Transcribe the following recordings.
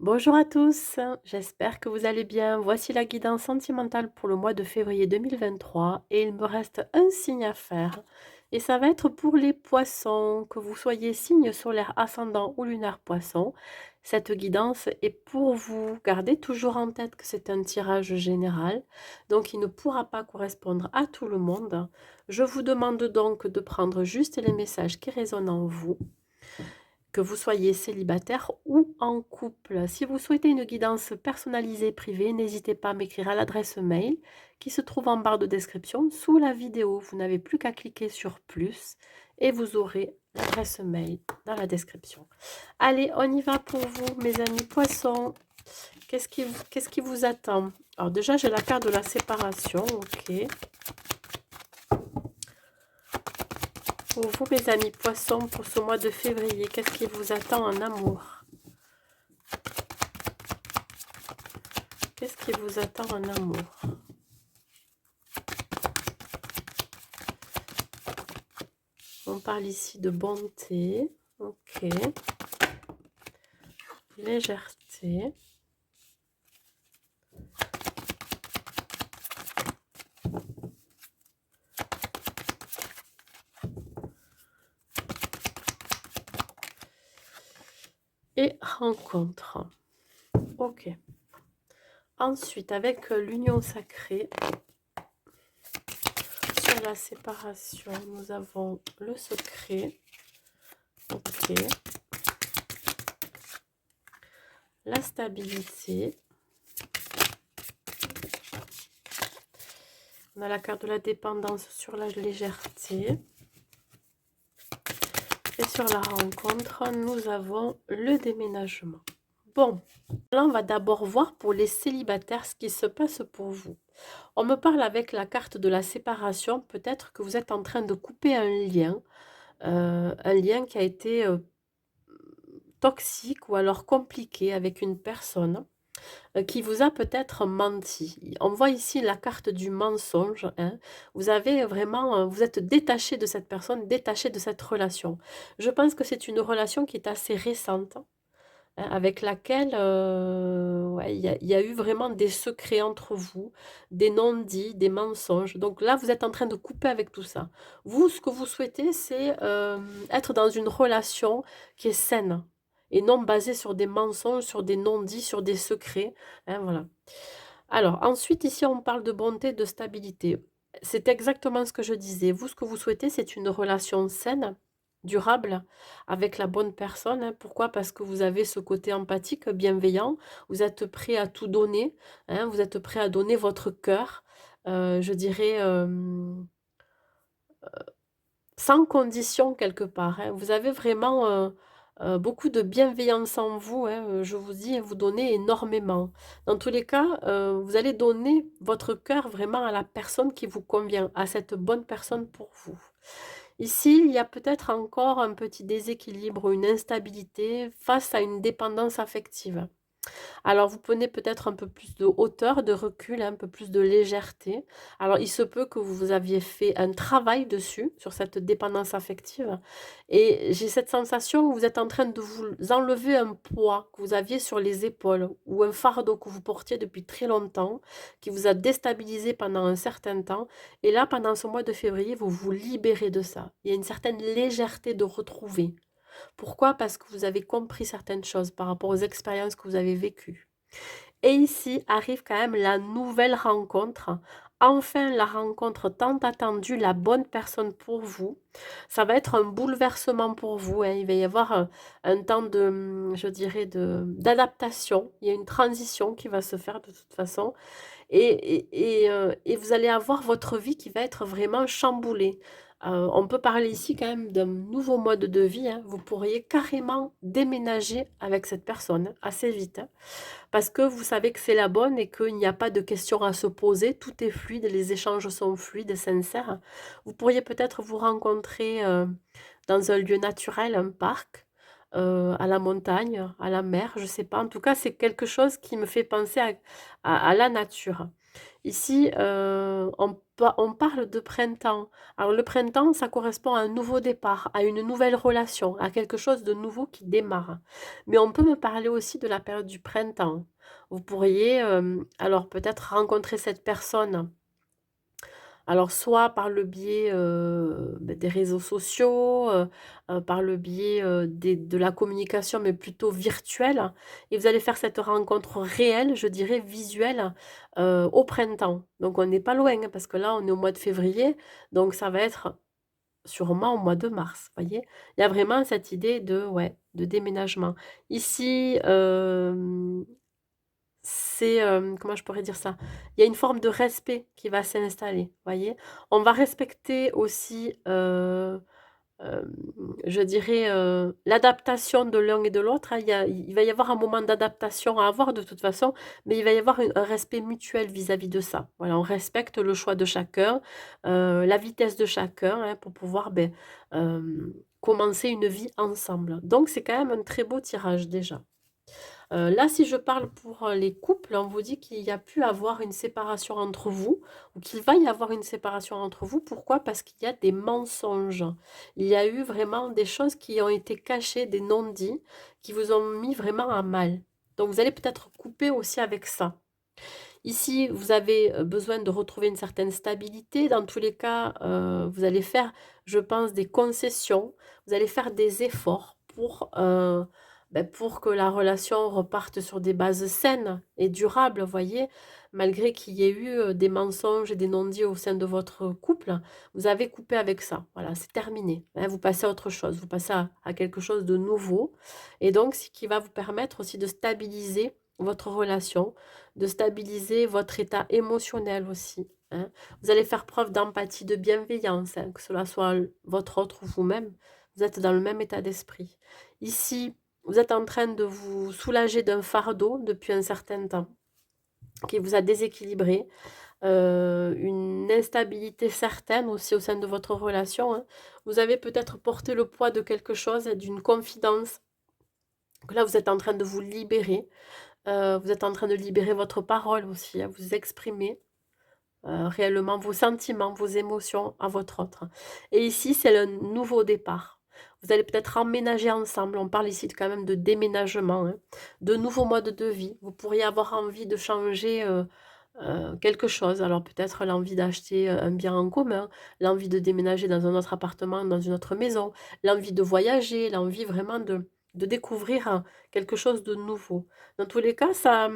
Bonjour à tous, j'espère que vous allez bien. Voici la guidance sentimentale pour le mois de février 2023 et il me reste un signe à faire. Et ça va être pour les poissons, que vous soyez signe solaire ascendant ou lunaire poisson. Cette guidance est pour vous. Gardez toujours en tête que c'est un tirage général, donc il ne pourra pas correspondre à tout le monde. Je vous demande donc de prendre juste les messages qui résonnent en vous, que vous soyez célibataire ou en couple. Si vous souhaitez une guidance personnalisée privée, n'hésitez pas à m'écrire à l'adresse mail qui se trouve en barre de description sous la vidéo. Vous n'avez plus qu'à cliquer sur plus et vous aurez l'adresse mail dans la description. Allez, on y va pour vous, mes amis poissons. Qu'est-ce qui vous attend? Alors déjà, j'ai la carte de la séparation, ok. Pour vous, mes amis poissons, pour ce mois de février, qu'est-ce qui vous attend en amour? Qu'est-ce qui vous attend en amour? On parle ici de bonté, ok, légèreté, et rencontre, ok. Ensuite, avec l'union sacrée, sur la séparation, nous avons le secret, ok, la stabilité, on a la carte de la dépendance sur la légèreté, et sur la rencontre, nous avons le déménagement. Bon, là, on va d'abord voir pour les célibataires ce qui se passe pour vous. On me parle avec la carte de la séparation, peut-être que vous êtes en train de couper un lien qui a été toxique ou alors compliqué avec une personne qui vous a peut-être menti. On voit ici la carte du mensonge, hein. Vous avez vraiment, vous êtes détaché de cette personne, détaché de cette relation. Je pense que c'est une relation qui est assez récente, hein, avec laquelle ouais, il y a eu vraiment des secrets entre vous, des non-dits, des mensonges. Donc là, vous êtes en train de couper avec tout ça. Vous, ce que vous souhaitez, c'est être dans une relation qui est saine et non basée sur des mensonges, sur des non-dits, sur des secrets, hein, voilà. Alors ensuite, ici, on parle de bonté, de stabilité. C'est exactement ce que je disais. Vous, ce que vous souhaitez, c'est une relation saine, durable, avec la bonne personne, hein. Pourquoi? Parce que vous avez ce côté empathique, bienveillant. Vous êtes prêt à tout donner, hein. Vous êtes prêt à donner votre cœur, je dirais, sans condition quelque part, hein. Vous avez vraiment, beaucoup de bienveillance en vous, hein, je vous dis, vous donnez énormément. Dans tous les cas, vous allez donner votre cœur vraiment à la personne qui vous convient, à cette bonne personne pour vous. Ici, il y a peut-être encore un petit déséquilibre, une instabilité face à une dépendance affective. Alors, vous prenez peut-être un peu plus de hauteur, de recul, un peu plus de légèreté. Alors, il se peut que vous aviez fait un travail dessus, sur cette dépendance affective. Et j'ai cette sensation où vous êtes en train de vous enlever un poids que vous aviez sur les épaules ou un fardeau que vous portiez depuis très longtemps, qui vous a déstabilisé pendant un certain temps. Et là, pendant ce mois de février, vous vous libérez de ça. Il y a une certaine légèreté de retrouver. Pourquoi? Parce que vous avez compris certaines choses par rapport aux expériences que vous avez vécues. Et ici arrive quand même la nouvelle rencontre. Enfin, la rencontre tant attendue, la bonne personne pour vous. Ça va être un bouleversement pour vous, hein. Il va y avoir un temps de, je dirais, d'adaptation. Il y a une transition qui va se faire de toute façon. Et vous allez avoir votre vie qui va être vraiment chamboulée. On peut parler ici quand même d'un nouveau mode de vie, hein. Vous pourriez carrément déménager avec cette personne assez vite, hein, parce que vous savez que c'est la bonne et qu'il n'y a pas de questions à se poser. Tout est fluide, les échanges sont fluides, sincères. Vous pourriez peut-être vous rencontrer dans un lieu naturel, un parc, à la montagne, à la mer, je sais pas. En tout cas, c'est quelque chose qui me fait penser à la nature. Ici, on on parle de printemps. Alors le printemps, ça correspond à un nouveau départ, à une nouvelle relation, à quelque chose de nouveau qui démarre. Mais on peut me parler aussi de la période du printemps. Vous pourriez, alors peut-être rencontrer cette personne, alors soit par le biais, des réseaux sociaux, par le biais, de la communication, mais plutôt virtuelle, et vous allez faire cette rencontre réelle, je dirais visuelle, au printemps. Donc on n'est pas loin, hein, parce que là on est au mois de février, donc ça va être sûrement au mois de mars, voyez? Il y a vraiment cette idée de, ouais, de déménagement. Ici, c'est, comment je pourrais dire ça? Il y a une forme de respect qui va s'installer, voyez? On va respecter aussi, hem, je dirais, l'adaptation de l'un et de l'autre, hein. Il va y avoir un moment d'adaptation à avoir de toute façon, mais il va y avoir un respect mutuel vis-à-vis de ça. Voilà, on respecte le choix de chacun, la vitesse de chacun, hein, pour pouvoir, commencer une vie ensemble. Donc c'est quand même un très beau tirage déjà. Là, si je parle pour, les couples, on vous dit qu'il y a pu avoir une séparation entre vous ou qu'il va y avoir une séparation entre vous. Pourquoi? Parce qu'il y a des mensonges. Il y a eu vraiment des choses qui ont été cachées, des non-dits, qui vous ont mis vraiment à mal. Donc vous allez peut-être couper aussi avec ça. Ici, vous avez, besoin de retrouver une certaine stabilité. Dans tous les cas, vous allez faire, je pense, des concessions. Vous allez faire des efforts pour que la relation reparte sur des bases saines et durables, voyez? Malgré qu'il y ait eu, des mensonges et des non-dits au sein de votre couple, vous avez coupé avec ça. Voilà, c'est terminé, hein. Vous passez à autre chose, vous passez à quelque chose de nouveau, et donc ce qui va vous permettre aussi de stabiliser votre relation, de stabiliser votre état émotionnel aussi, hein. Vous allez faire preuve d'empathie, de bienveillance, hein, que cela soit votre autre ou vous-même. Vous êtes dans le même état d'esprit. Ici, vous êtes en train de vous soulager d'un fardeau depuis un certain temps qui vous a déséquilibré, une instabilité certaine aussi au sein de votre relation, hein. Vous avez peut-être porté le poids de quelque chose, d'une confidence, que là vous êtes en train de vous libérer. Vous êtes en train de libérer votre parole aussi, à vous exprimer, réellement vos sentiments, vos émotions à votre autre. Et ici, c'est le nouveau départ. Vous allez peut-être emménager ensemble. On parle ici quand même de déménagement, hein, de nouveaux modes de vie. Vous pourriez avoir envie de changer, quelque chose. Alors peut-être l'envie d'acheter, un bien en commun, l'envie de déménager dans un autre appartement, dans une autre maison, l'envie de voyager, l'envie vraiment de découvrir, quelque chose de nouveau. Dans tous les cas, ça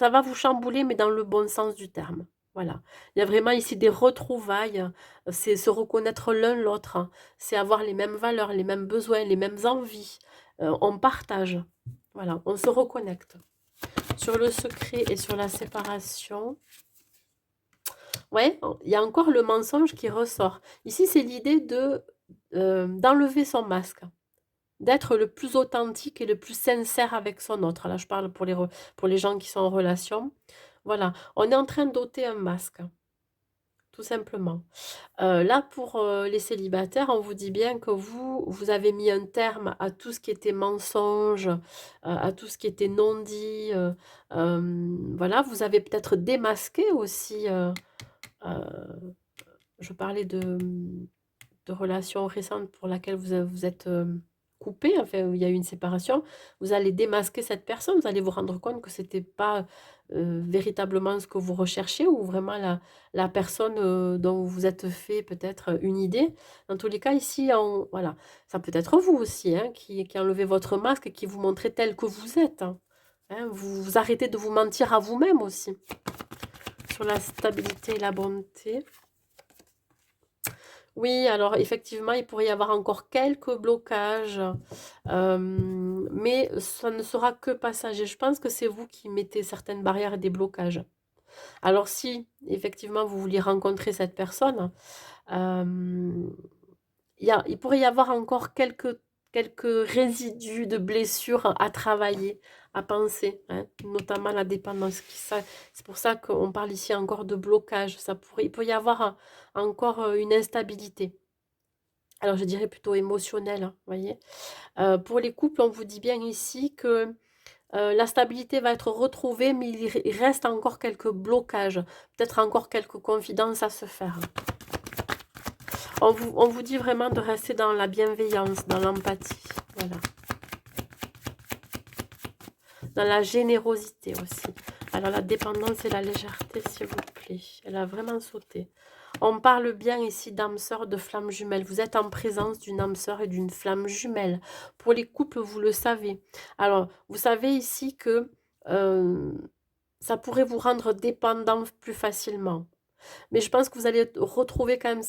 va vous chambouler, mais dans le bon sens du terme. Voilà. Il y a vraiment ici des retrouvailles, c'est se reconnaître l'un l'autre, hein. C'est avoir les mêmes valeurs, les mêmes besoins, les mêmes envies. On partage. Voilà, on se reconnecte. Sur le secret et sur la séparation, ouais, il y a encore le mensonge qui ressort. Ici, c'est l'idée d'enlever son masque, d'être le plus authentique et le plus sincère avec son autre. Là, je parle pour les gens qui sont en relation. Voilà, on est en train d'ôter un masque, tout simplement. Là, pour, les célibataires, on vous dit bien que vous avez mis un terme à tout ce qui était mensonge, à tout ce qui était non-dit, voilà. Vous avez peut-être démasqué aussi, heu, je parlais de relations récentes pour laquelle vous êtes, coupés, enfin, où il y a eu une séparation. Vous allez démasquer cette personne, vous allez vous rendre compte que c'était pas, véritablement ce que vous recherchiez, ou vraiment la personne, dont vous vous êtes fait peut-être, une idée. Dans tous les cas, ici, on voilà, ça peut être vous aussi, hein, qui enlevez votre masque et qui vous montrez tel que vous êtes, hein. Hein, vous arrêtez de vous mentir à vous-même aussi. Sur la stabilité et la bonté. Oui, alors effectivement, il pourrait y avoir encore quelques blocages, mais ça ne sera que passager. Je pense que c'est vous qui mettez certaines barrières et des blocages. Alors si, effectivement, vous vouliez rencontrer cette personne, hem, il pourrait y avoir encore quelques résidus de blessures à travailler, à penser, hein, notamment la dépendance c'est pour ça qu'on parle ici encore de blocage. Il peut y avoir, encore, une instabilité. Alors je dirais plutôt émotionnelle, hein, vous voyez? Pour les couples, on vous dit bien ici que, La stabilité va être retrouvée, mais il reste encore quelques blocages, peut-être encore quelques confidences à se faire. On vous dit vraiment de rester dans la bienveillance, dans l'empathie, voilà. Dans la générosité aussi. Alors la dépendance et la légèreté, s'il vous plaît. Elle a vraiment sauté. On parle bien ici d'âme sœur, de flamme jumelle. Vous êtes en présence d'une âme sœur et d'une flamme jumelle. Pour les couples, vous le savez. Alors, vous savez ici que ça pourrait vous rendre dépendant plus facilement. Mais je pense que vous allez retrouver quand même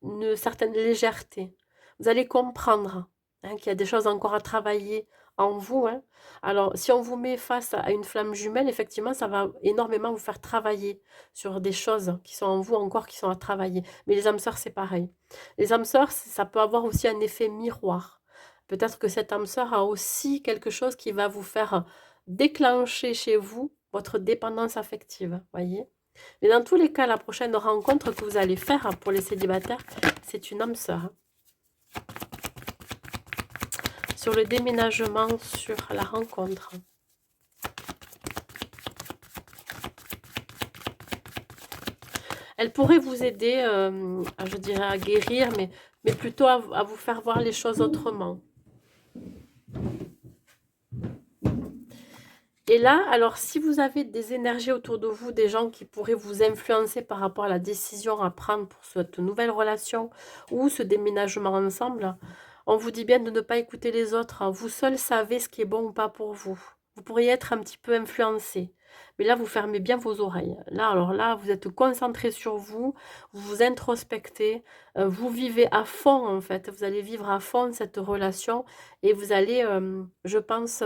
une certaine légèreté. Vous allez comprendre hein, qu'il y a des choses encore à travailler en vous. Hein. Alors, si on vous met face à une flamme jumelle, effectivement, ça va énormément vous faire travailler sur des choses qui sont en vous encore, qui sont à travailler. Mais les âmes sœurs, c'est pareil. Les âmes sœurs, ça peut avoir aussi un effet miroir. Peut-être que cette âme sœur a aussi quelque chose qui va vous faire déclencher chez vous votre dépendance affective, voyez. Mais dans tous les cas, la prochaine rencontre que vous allez faire pour les célibataires, c'est une âme sœur. Sur le déménagement, sur la rencontre. Elle pourrait vous aider, je dirais, à guérir, mais plutôt à vous faire voir les choses autrement. Et là, alors si vous avez des énergies autour de vous, des gens qui pourraient vous influencer par rapport à la décision à prendre pour cette nouvelle relation ou ce déménagement ensemble, on vous dit bien de ne pas écouter les autres. Vous seul savez ce qui est bon ou pas pour vous. Vous pourriez être un petit peu influencé. Mais là, vous fermez bien vos oreilles. Là, alors là, vous êtes concentré sur vous, vous vous introspectez, vous vivez à fond en fait. Vous allez vivre à fond cette relation et vous allez, je pense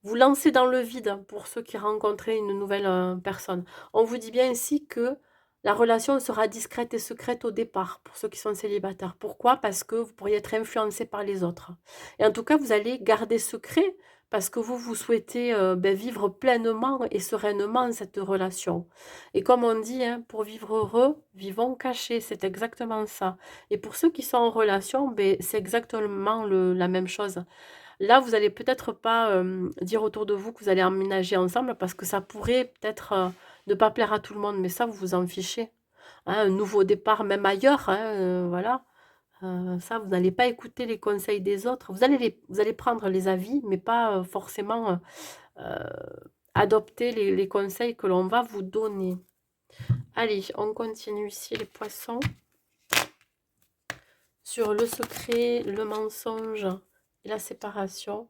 vous lancez dans le vide pour ceux qui rencontraient une nouvelle personne. On vous dit bien ici que la relation sera discrète et secrète au départ pour ceux qui sont célibataires. Pourquoi? Parce que vous pourriez être influencé par les autres. Et en tout cas, vous allez garder secret parce que vous souhaitez vivre pleinement et sereinement cette relation. Et comme on dit, hein, pour vivre heureux, vivons cachés. C'est exactement ça. Et pour ceux qui sont en relation, c'est exactement la même chose. Là, vous allez peut-être pas dire autour de vous que vous allez emménager ensemble parce que ça pourrait peut-être ne pas plaire à tout le monde, mais ça, vous vous en fichez. Hein, un nouveau départ, même ailleurs, hein, voilà. Ça, vous n'allez pas écouter les conseils des autres. Vous allez prendre les avis, mais pas forcément euh, adopter les conseils que l'on va vous donner. Allez, on continue ici, les poissons. Sur le secret, le mensonge et la séparation.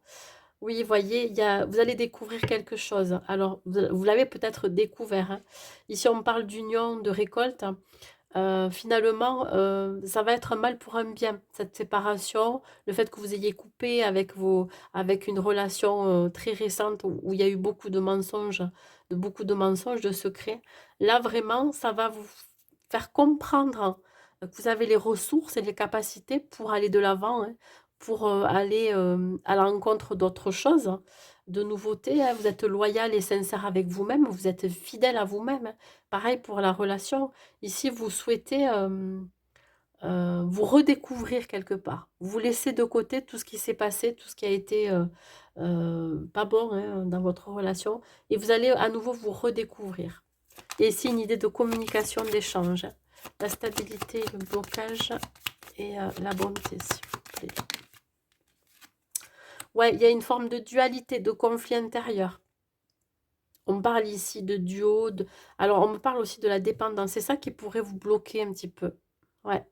Oui, voyez, vous allez découvrir quelque chose. Alors, vous l'avez peut-être découvert. Hein. Ici, on parle d'union, de récolte. Finalement, ça va être un mal pour un bien, cette séparation. Le fait que vous ayez coupé avec une relation très récente où il y a eu beaucoup de mensonges, de secrets. Là, vraiment, ça va vous faire comprendre que vous avez les ressources et les capacités pour aller de l'avant, hein, pour aller à l'encontre d'autres choses, hein, de nouveautés. Hein. Vous êtes loyal et sincère avec vous-même, vous êtes fidèle à vous-même. Hein. Pareil pour la relation. Ici, vous souhaitez vous redécouvrir quelque part. Vous laissez de côté tout ce qui s'est passé, tout ce qui a été pas bon hein, dans votre relation. Et vous allez à nouveau vous redécouvrir. Et ici, une idée de communication, d'échange. Hein. La stabilité, le blocage et la bonté, s'il vous plaît. Ouais, il y a une forme de dualité, de conflit intérieur. On parle ici de duo. Alors, on me parle aussi de la dépendance. C'est ça qui pourrait vous bloquer un petit peu. Ouais.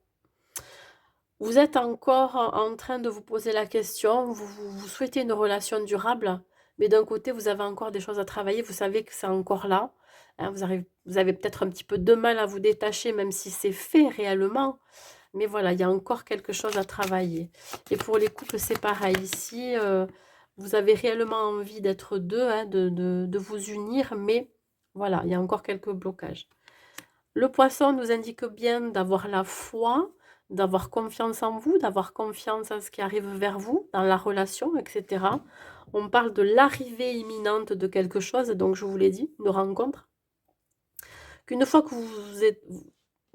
Vous êtes encore en train de vous poser la question. Vous souhaitez une relation durable. Mais d'un côté, vous avez encore des choses à travailler. Vous savez que c'est encore là. Hein, vous avez peut-être un petit peu de mal à vous détacher, même si c'est fait réellement. Mais voilà, il y a encore quelque chose à travailler. Et pour les couples, c'est pareil. Ici, vous avez réellement envie d'être deux, hein, de vous unir, mais voilà, il y a encore quelques blocages. Le poisson nous indique bien d'avoir la foi, d'avoir confiance en vous, d'avoir confiance en ce qui arrive vers vous, dans la relation, etc. On parle de l'arrivée imminente de quelque chose, donc je vous l'ai dit, une rencontre. Qu'une fois que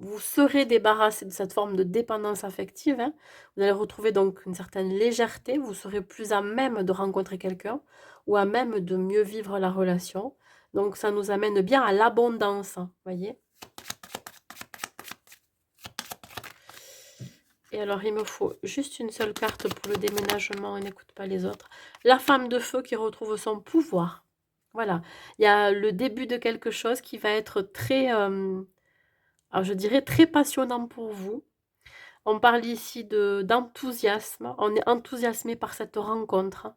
vous serez débarrassé de cette forme de dépendance affective, hein. Vous allez retrouver donc une certaine légèreté, vous serez plus à même de rencontrer quelqu'un ou à même de mieux vivre la relation. Donc ça nous amène bien à l'abondance, hein, voyez? Et alors il me faut juste une seule carte pour le déménagement et n'écoute pas les autres. La femme de feu qui retrouve son pouvoir. Voilà, il y a le début de quelque chose qui va être très, alors je dirais très passionnant pour vous. On parle ici de d'enthousiasme, on est enthousiasmé par cette rencontre.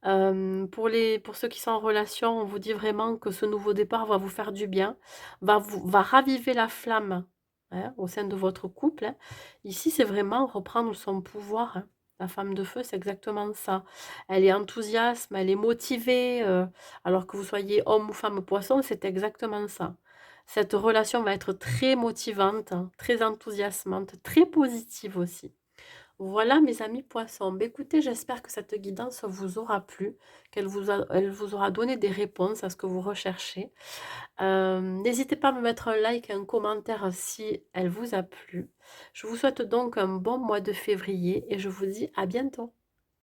Pour ceux qui sont en relation, on vous dit vraiment que ce nouveau départ va vous faire du bien, va raviver la flamme, hein, au sein de votre couple, hein. Ici, c'est vraiment reprendre son pouvoir, hein. La femme de feu, c'est exactement ça. Elle est enthousiasme, elle est motivée, alors que vous soyez homme ou femme poisson, c'est exactement ça. Cette relation va être très motivante, hein, très enthousiasmante, très positive aussi. Voilà mes amis poissons. Beh, écoutez, j'espère que cette guidance vous aura plu, elle vous aura donné des réponses à ce que vous recherchez. N'hésitez pas à me mettre un like et un commentaire si elle vous a plu. Je vous souhaite donc un bon mois de février et je vous dis à bientôt.